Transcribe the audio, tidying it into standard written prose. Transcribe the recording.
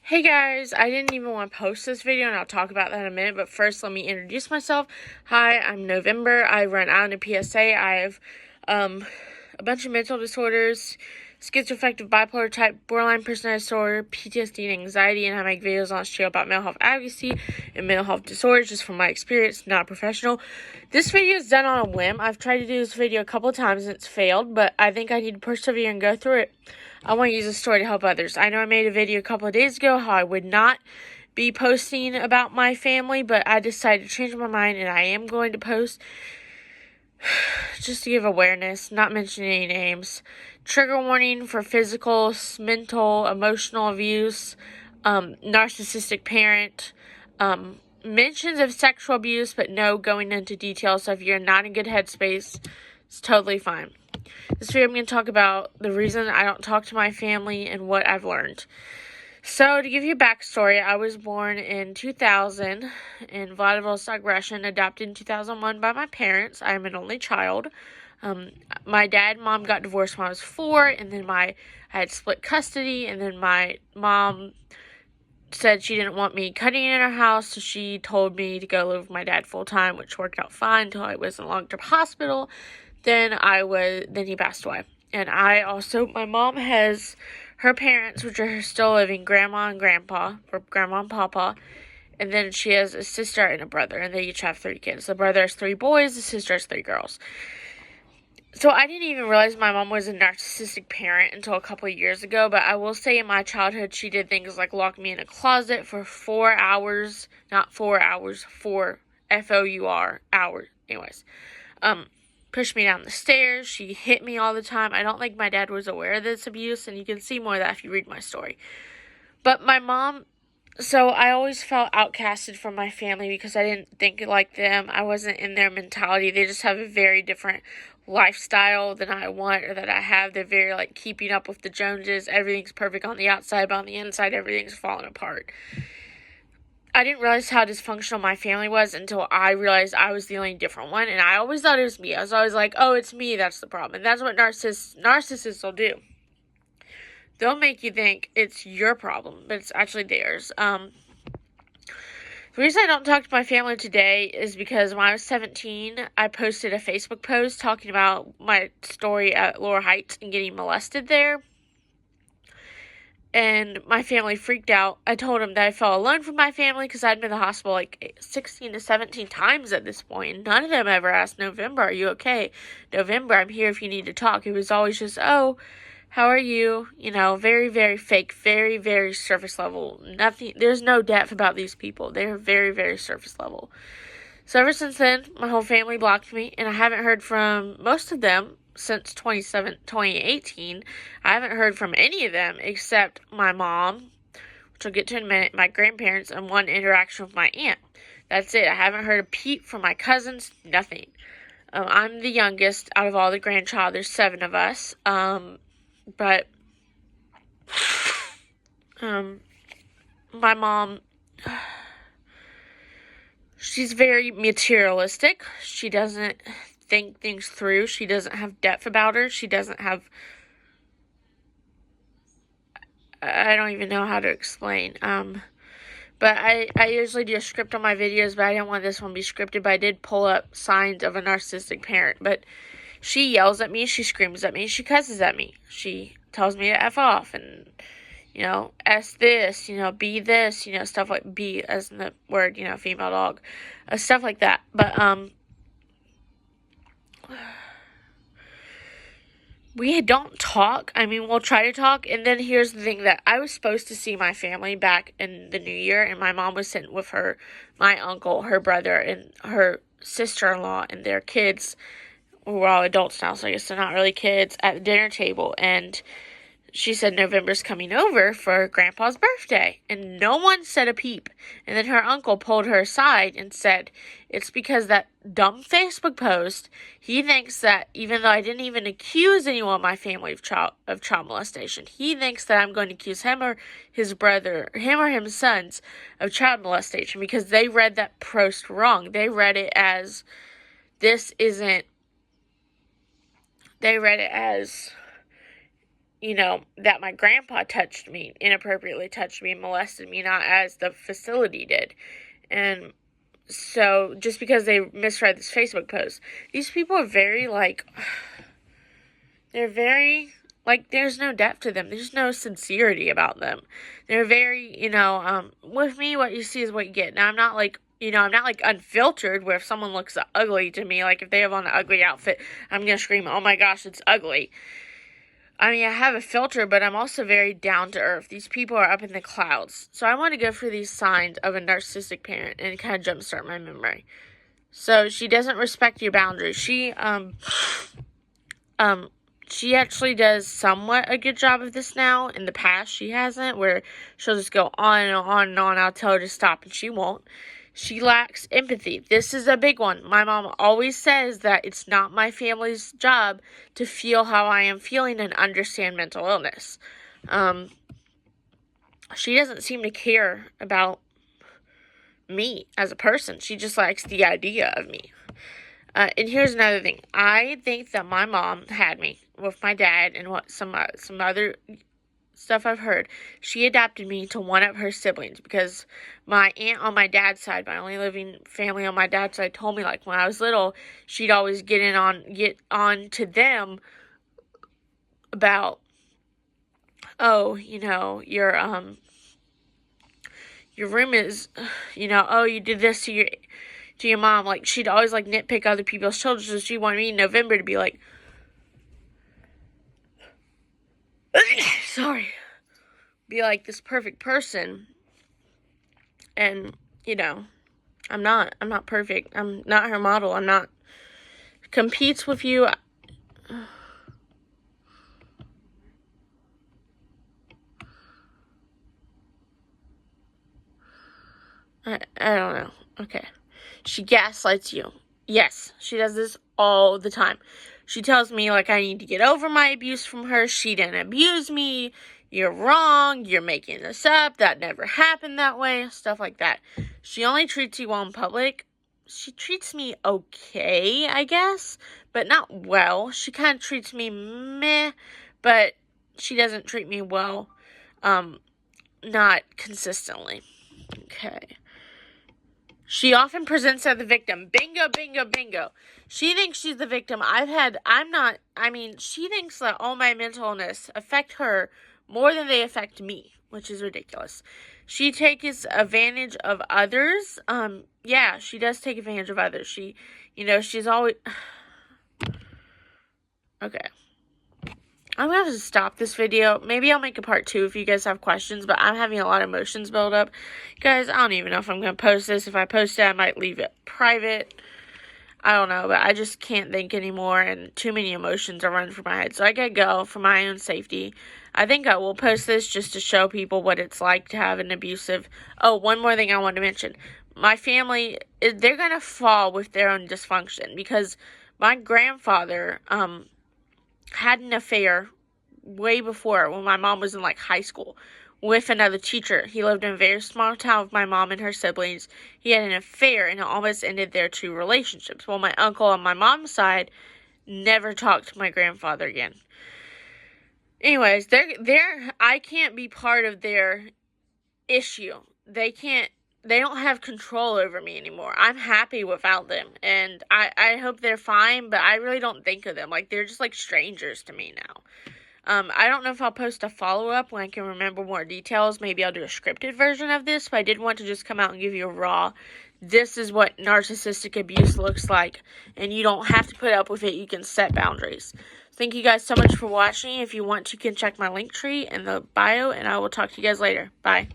Hey guys, I didn't even want to post this video and I'll talk about that in a minute, but first let me introduce myself. Hi, I'm November. I run islandofpsa. I have a bunch of mental disorders, schizoaffective bipolar type, borderline personality disorder, PTSD and anxiety, and I make videos on this channel about mental health advocacy and mental health disorders just from my experience, not a professional. This video is done on a whim. I've tried to do this video a couple of times and it's failed, but I think I need to persevere and go through it. I want to use this story to help others. I know I made a video a couple of days ago how I would not be posting about my family, but I decided to change my mind and I am going to post just to give awareness, not mentioning any names. Trigger warning for physical, mental, emotional abuse, narcissistic parent, mentions of sexual abuse, but no going into detail. So if you're not in good headspace, it's totally fine. This video I'm going to talk about the reason I don't talk to my family and what I've learned. So, to give you a backstory, I was born in 2000 in Vladivostok, Russia, and adopted in 2001 by my parents. I am an only child. My dad and mom got divorced when I was 4, and then I had split custody, and then my mom said she didn't want me cutting in her house, so she told me to go live with my dad full-time, which worked out fine until I was in a long-term hospital. Then he passed away. And my mom has her parents, which are still living, grandma and grandpa, or grandma and papa. And then she has a sister and a brother, and they each have 3 kids. The brother has 3 boys, the sister has 3 girls. So I didn't even realize my mom was a narcissistic parent until a couple of years ago, but I will say in my childhood, she did things like lock me in a closet for 4 hours, not 4 hours, 4 F-O-U-R, hours, anyways. Pushed me down the stairs. She hit me all the time. I don't think my dad was aware of this abuse, and you can see more of that if you read my story. But my mom, so I always felt outcasted from my family because I didn't think like them. I wasn't in their mentality. They just have a very different lifestyle than I want or that I have. They're very keeping up with the Joneses. Everything's perfect on the outside, but on the inside, everything's falling apart. I didn't realize how dysfunctional my family was until I realized I was the only different one, and I always thought it was me. I was always like, oh, it's me, that's the problem. And that's what narcissists will do. They'll make you think it's your problem, but it's actually theirs. The reason I don't talk to my family today is because when I was 17, I posted a Facebook post talking about my story at Lower Heights and getting molested there. And my family freaked out. I told them that I felt alone from my family because I'd been in the hospital 16 to 17 times at this point. And none of them ever asked, November, are you okay? November, I'm here if you need to talk. It was always just, oh, how are you? Very, very fake, very, very surface level. Nothing, there's no depth about these people. They're very, very surface level. So ever since then, my whole family blocked me, and I haven't heard from most of them since 2018. I haven't heard from any of them except my mom, which I'll get to in a minute, my grandparents, and one interaction with my aunt. That's it. I haven't heard a peep from my cousins, nothing. I'm the youngest out of all the grandchild. There's 7 of us. But my mom, she's very materialistic. She doesn't think things through. She doesn't have depth about her. She doesn't have, I don't even know how to explain. But I usually do a script on my videos, but I didn't want this one to be scripted, but I did pull up signs of a narcissistic parent. But she yells at me, she screams at me, she cusses at me. She tells me to F off and, S this, B this, stuff like B as in the word, female dog. Stuff like that. But, we don't talk. I mean, we'll try to talk. And then here's the thing that I was supposed to see my family back in the new year. And my mom was sitting with my uncle, her brother, and her sister-in-law and their kids. We're all adults now, so I guess they're not really kids, at the dinner table. And she said November's coming over for Grandpa's birthday. And no one said a peep. And then her uncle pulled her aside and said, it's because that dumb Facebook post, he thinks that even though I didn't even accuse anyone in my family of child molestation, he thinks that I'm going to accuse him or his sons of child molestation because they read that post wrong. They read it as, that my grandpa touched me, inappropriately touched me, molested me, not as the facility did. And so, just because they misread this Facebook post, these people are very, they're very, there's no depth to them. There's no sincerity about them. They're very, with me, what you see is what you get. Now, I'm not, I'm not, unfiltered, where if someone looks ugly to me, if they have on an ugly outfit, I'm going to scream, oh my gosh, it's ugly. I mean, I have a filter, but I'm also very down to earth. These people are up in the clouds. So I want to go for these signs of a narcissistic parent and kind of jumpstart my memory. So she doesn't respect your boundaries. She actually does somewhat a good job of this now. In the past, she hasn't, where she'll just go on and on and on. I'll tell her to stop, and she won't. She lacks empathy. This is a big one. My mom always says that it's not my family's job to feel how I am feeling and understand mental illness. She doesn't seem to care about me as a person. She just likes the idea of me. And here's another thing. I think that my mom had me with my dad and some other stuff I've heard. She adopted me to one of her siblings because my aunt on my dad's side, my only living family on my dad's side, told me when I was little, she'd always get on to them about, oh, your room is, oh, you did this to your mom. She'd always nitpick other people's children, so she wanted me in November to be sorry, be this perfect person. And I'm not perfect. I'm not her model. I'm not competes with you. I don't know. Okay. She gaslights you. Yes, she does this all the time. She tells me, I need to get over my abuse from her. She didn't abuse me. You're wrong. You're making this up. That never happened that way. Stuff like that. She only treats you well in public. She treats me okay, I guess, but not well. She kind of treats me meh, but she doesn't treat me well, not consistently. Okay. She often presents as the victim. Bingo, bingo, bingo. She thinks she's the victim. She thinks that all my mental illness affect her more than they affect me, which is ridiculous. She takes advantage of others. Yeah, she does take advantage of others. She's always... Okay. I'm going to have to stop this video. Maybe I'll make a part 2 if you guys have questions, but I'm having a lot of emotions build up. Guys, I don't even know if I'm going to post this. If I post it, I might leave it private. I don't know, but I just can't think anymore, and too many emotions are running through my head. So I gotta go for my own safety. I think I will post this just to show people what it's like to have an abusive... Oh, one more thing I wanted to mention. My family, they're going to fall with their own dysfunction, because my grandfather... had an affair way before, when my mom was in high school, with another teacher. He lived in a very small town with my mom and her siblings. He had an affair, and it almost ended their 2 relationships. Well, my uncle on my mom's side never talked to my grandfather again. Anyways, I can't be part of their issue. They don't have control over me anymore. I'm happy without them, and I hope they're fine, but I really don't think of them. They're just strangers to me now. I don't know if I'll post a follow-up when I can remember more details. Maybe I'll do a scripted version of this, but I did want to just come out and give you a raw, this is what narcissistic abuse looks like, and you don't have to put up with it. You can set boundaries. Thank you guys so much for watching. If you want to, you can check my Linktree in the bio, and I will talk to you guys later. Bye.